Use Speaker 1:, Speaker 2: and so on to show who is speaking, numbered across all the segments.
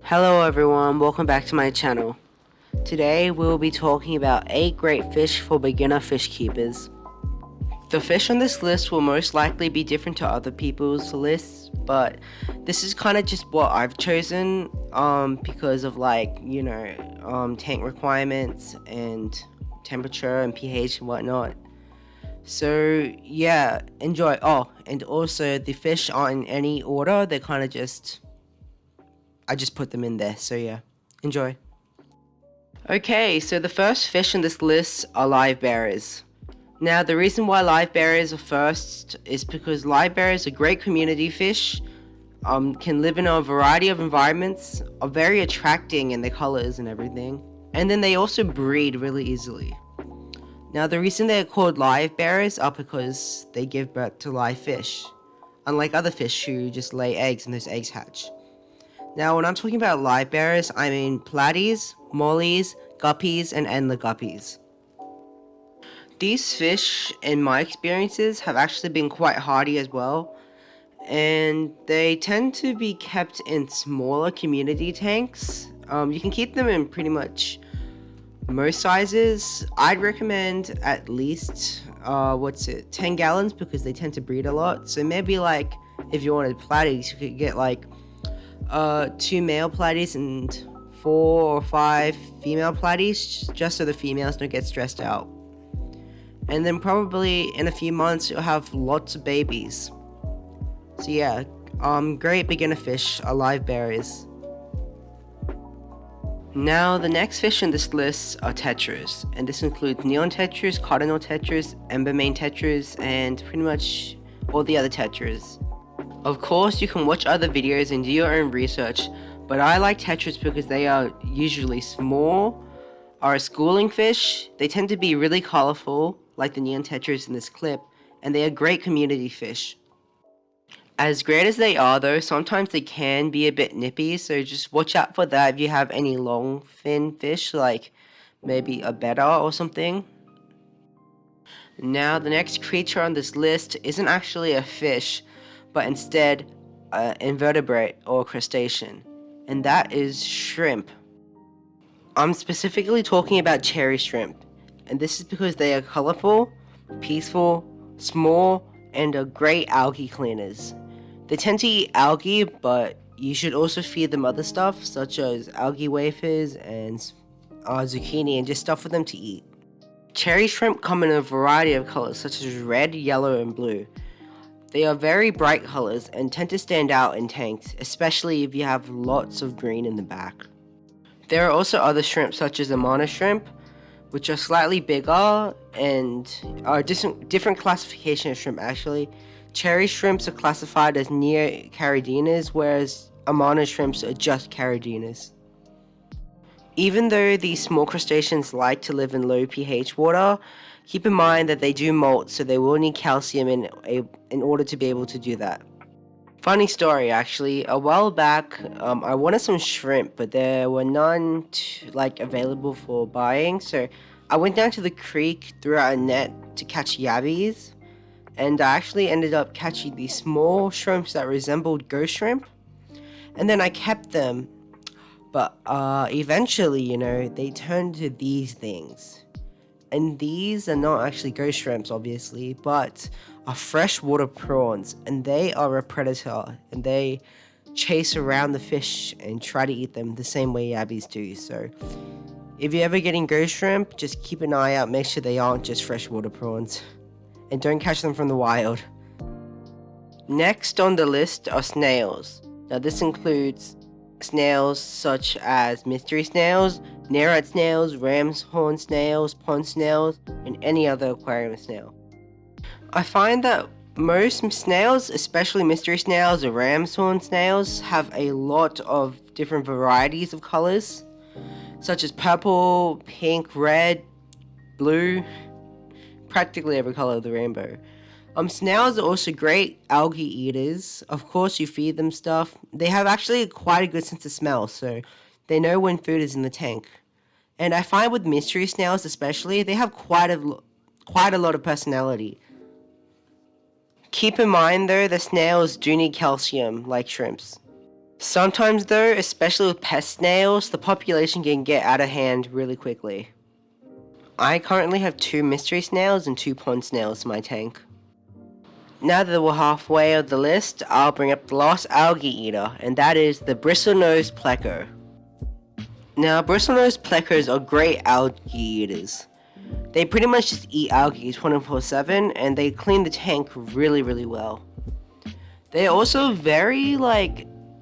Speaker 1: Hello everyone, welcome back to my channel. Today we will be talking about 8 great fish for beginner fish keepers. The fish on this list will most likely be different to other people's lists, but this is kind of just what I've chosen because of tank requirements and temperature and pH and whatnot. So yeah, enjoy. Oh, and also the fish aren't in any order, they're kind of I just put them in there, so yeah, enjoy. Okay, so the first fish on this list are live bearers. Now, the reason why live bearers are first is because live bearers are great community fish, can live in a variety of environments, are very attracting in their colors and everything, and then they also breed really easily. Now, the reason they're called live bearers are because they give birth to live fish, unlike other fish who just lay eggs and those eggs hatch. Now, when I'm talking about live bearers, I mean platies, mollies, guppies, and endler guppies. These fish, in my experiences, have actually been quite hardy as well, and they tend to be kept in smaller community tanks. You can keep them in pretty much most sizes. I'd recommend at least 10 gallons because they tend to breed a lot. So maybe if you wanted platies, you could get 2 male platies and 4 or 5 female platies, just so the females don't get stressed out. And then probably in a few months you'll have lots of babies. So yeah, great beginner fish are live bearers. Now the next fish on this list are tetras, and this includes neon tetras, cardinal tetras, embermane tetras, and pretty much all the other tetras. Of course, you can watch other videos and do your own research, but I like tetras because they are usually small, are a schooling fish, they tend to be really colorful, like the neon tetras in this clip, and they are great community fish. As great as they are though, sometimes they can be a bit nippy, so just watch out for that if you have any long fin fish, like maybe a betta or something. Now the next creature on this list isn't actually a fish, but instead an invertebrate or crustacean, and that is shrimp. I'm specifically talking about cherry shrimp, and this is because they are colorful, peaceful, small, and are great algae cleaners. They tend to eat algae, but you should also feed them other stuff such as algae wafers and zucchini and just stuff for them to eat. Cherry shrimp come in a variety of colors such as red, yellow, and blue. They are very bright colors and tend to stand out in tanks, especially if you have lots of green in the back. There are also other shrimp such as Amana shrimp, which are slightly bigger and are different classification of shrimp actually. Cherry shrimps are classified as near Charidinas, whereas Amana shrimps are just Charidinas. Even though these small crustaceans like to live in low pH water, keep in mind that they do molt, so they will need calcium in order to be able to do that. Funny story actually, a while back I wanted some shrimp, but there were none available for buying, so I went down to the creek, threw out a net to catch yabbies, and I actually ended up catching these small shrimps that resembled ghost shrimp, and then I kept them, but eventually, they turned to these things. And these are not actually ghost shrimps, obviously, but are freshwater prawns, and they are a predator, and they chase around the fish and try to eat them the same way yabbies do. So if you're ever getting ghost shrimp, just keep an eye out, make sure they aren't just freshwater prawns, and don't catch them from the wild. Next on the list are snails. Now this includes snails such as mystery snails, Nereid snails, ram's horn snails, pond snails, and any other aquarium snail. I find that most snails, especially mystery snails or ram's horn snails, have a lot of different varieties of colors, such as purple, pink, red, blue, practically every color of the rainbow. Snails are also great algae eaters. Of course, you feed them stuff. They have actually quite a good sense of smell, so they know when food is in the tank. And I find with mystery snails especially, they have quite a lot of personality. Keep in mind though, the snails do need calcium like shrimps. Sometimes though, especially with pest snails, the population can get out of hand really quickly. I currently have 2 mystery snails and 2 pond snails in my tank. Now that we're halfway of the list, I'll bring up the last algae eater, and that is the bristlenose pleco. Now, bristlenose plecos are great algae eaters. They pretty much just eat algae 24/7, and they clean the tank really well. They're also very,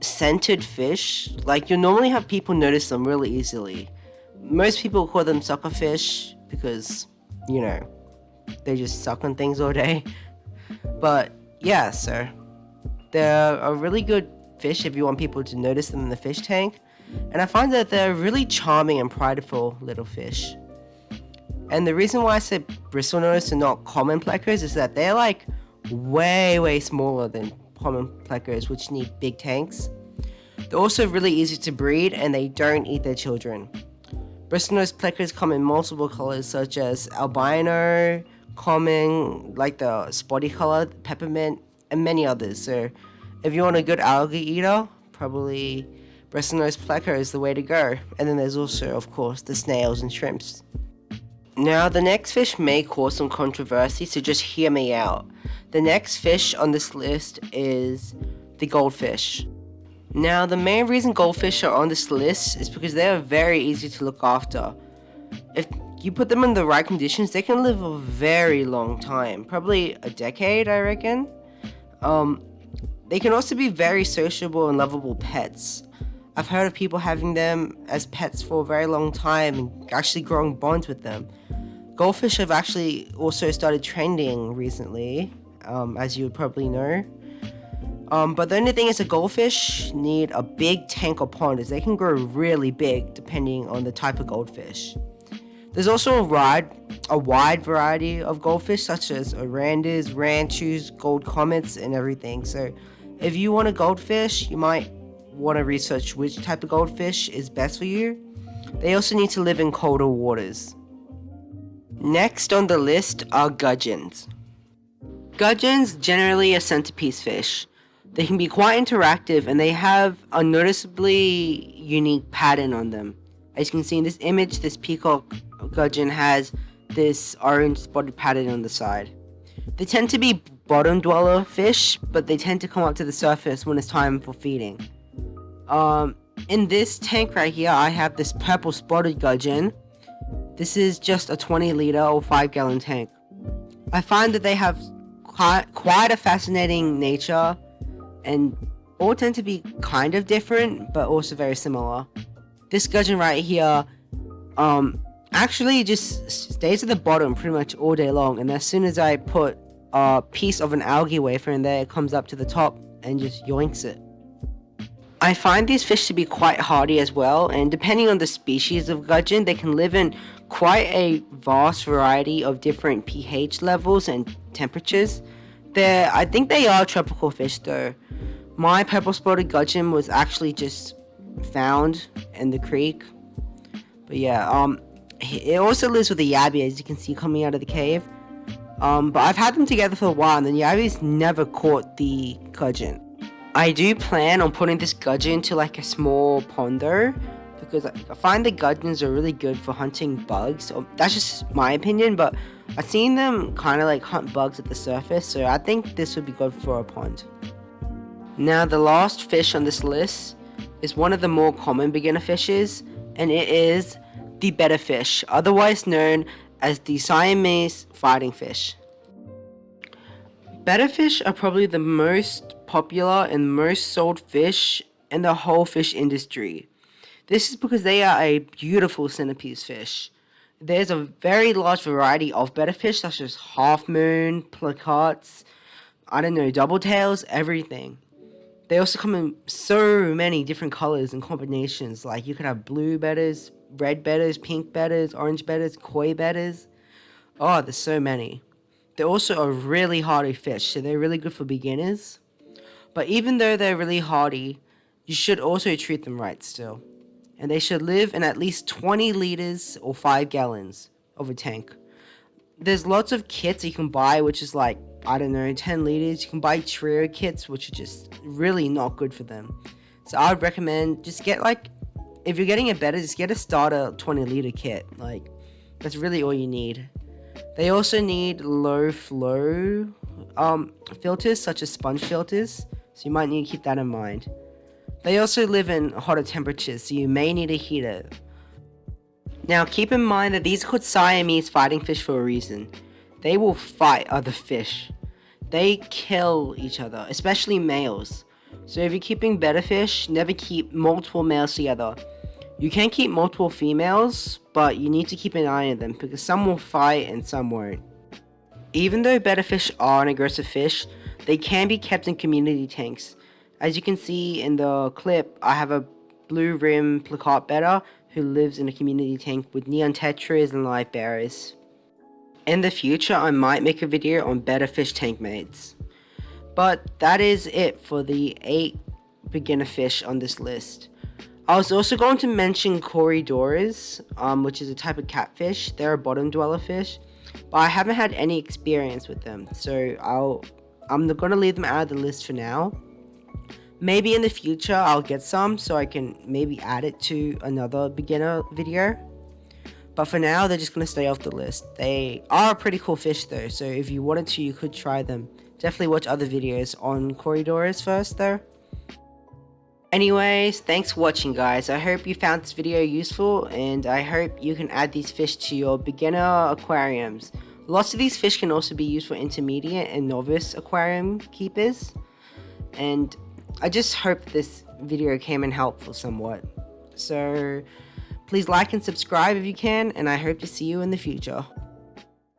Speaker 1: scented fish. Like, you'll normally have people notice them really easily. Most people call them suckerfish because, they just suck on things all day. But, yeah, so they're a really good fish if you want people to notice them in the fish tank. And I find that they're really charming and prideful little fish. And the reason why I said bristlenose and not common plecos is that they're way smaller than common plecos, which need big tanks. They're also really easy to breed and they don't eat their children. Bristlenose plecos come in multiple colors such as albino, common, like the spotty color, peppermint, and many others. So if you want a good algae eater, probably bristlenose pleco is the way to go. And then there's also, of course, the snails and shrimps. Now, the next fish may cause some controversy, so just hear me out. The next fish on this list is the goldfish. Now, the main reason goldfish are on this list is because they are very easy to look after. If you put them in the right conditions, they can live a very long time, probably a decade, I reckon. They can also be very sociable and lovable pets. I've heard of people having them as pets for a very long time and actually growing bonds with them. Goldfish have actually also started trending recently, as you would probably know. But the only thing is that goldfish need a big tank or pond as they can grow really big depending on the type of goldfish. There's also a wide variety of goldfish such as orandas, ranchus, gold comets, and everything. So if you want a goldfish, you might want to research which type of goldfish is best for you. They also need to live in colder waters. Next on the list are gudgeons. Gudgeons generally are centerpiece fish. They can be quite interactive and they have a noticeably unique pattern on them. As you can see in this image, this peacock gudgeon has this orange spotted pattern on the side. They tend to be bottom dweller fish, but they tend to come up to the surface when it's time for feeding. In this tank right here, I have this purple spotted gudgeon. This is just a 20 liter or 5 gallon tank. I find that they have quite a fascinating nature and all tend to be kind of different, but also very similar. This gudgeon right here, actually just stays at the bottom pretty much all day long, and as soon as I put a piece of an algae wafer in there, it comes up to the top and just yoinks it. I find these fish to be quite hardy as well, and depending on the species of gudgeon, they can live in quite a vast variety of different pH levels and temperatures. I think they are tropical fish though. My purple spotted gudgeon was actually just found in the creek. But yeah, it also lives with the yabby, as you can see coming out of the cave. But I've had them together for a while and the yabbies never caught the gudgeon. I do plan on putting this gudgeon to a small pond though, because I find the gudgeons are really good for hunting bugs. That's just my opinion, but I've seen them kind of hunt bugs at the surface, so I think this would be good for a pond. Now the last fish on this list is one of the more common beginner fishes, and it is the betta fish, otherwise known as the Siamese fighting fish. Betta fish are probably the most popular and most sold fish in the whole fish industry. This is because they are a beautiful centerpiece fish. There's a very large variety of betta fish such as half moon, placots, double tails, everything. They also come in so many different colors and combinations. You could have blue bettas, red bettas, pink bettas, orange bettas, koi bettas. Oh, there's so many. They're also a really hardy fish, so they're really good for beginners. But even though they're really hardy, you should also treat them right still. And they should live in at least 20 liters or 5 gallons of a tank. There's lots of kits you can buy, which is 10 liters. You can buy trio kits, which are just really not good for them. So I would recommend just get like, if you're getting it better, just get a starter 20-liter kit. Like, that's really all you need. They also need low flow filters, such as sponge filters, so you might need to keep that in mind. They also live in hotter temperatures, so you may need a heater. Now keep in mind that these are called Siamese fighting fish for a reason. They will fight other fish. They kill each other, especially males. So if you're keeping betta fish, never keep multiple males together. You can keep multiple females, but you need to keep an eye on them because some will fight and some won't. Even though betta fish are an aggressive fish, they can be kept in community tanks. As you can see in the clip, I have a blue rim plakat betta who lives in a community tank with neon tetras and live bearers. In the future, I might make a video on betta fish tank mates. But that is it for the 8 beginner fish on this list. I was also going to mention Corydoras, which is a type of catfish. They're a bottom dweller fish, but I haven't had any experience with them, so I'm going to leave them out of the list for now. Maybe in the future I'll get some so I can maybe add it to another beginner video. But for now, they're just going to stay off the list. They are a pretty cool fish though, so if you wanted to, you could try them. Definitely watch other videos on Corydoras first though. Anyways, thanks for watching guys. I hope you found this video useful, and I hope you can add these fish to your beginner aquariums. Lots of these fish can also be used for intermediate and novice aquarium keepers. And I just hope this video came in helpful somewhat. So please like and subscribe if you can, and I hope to see you in the future.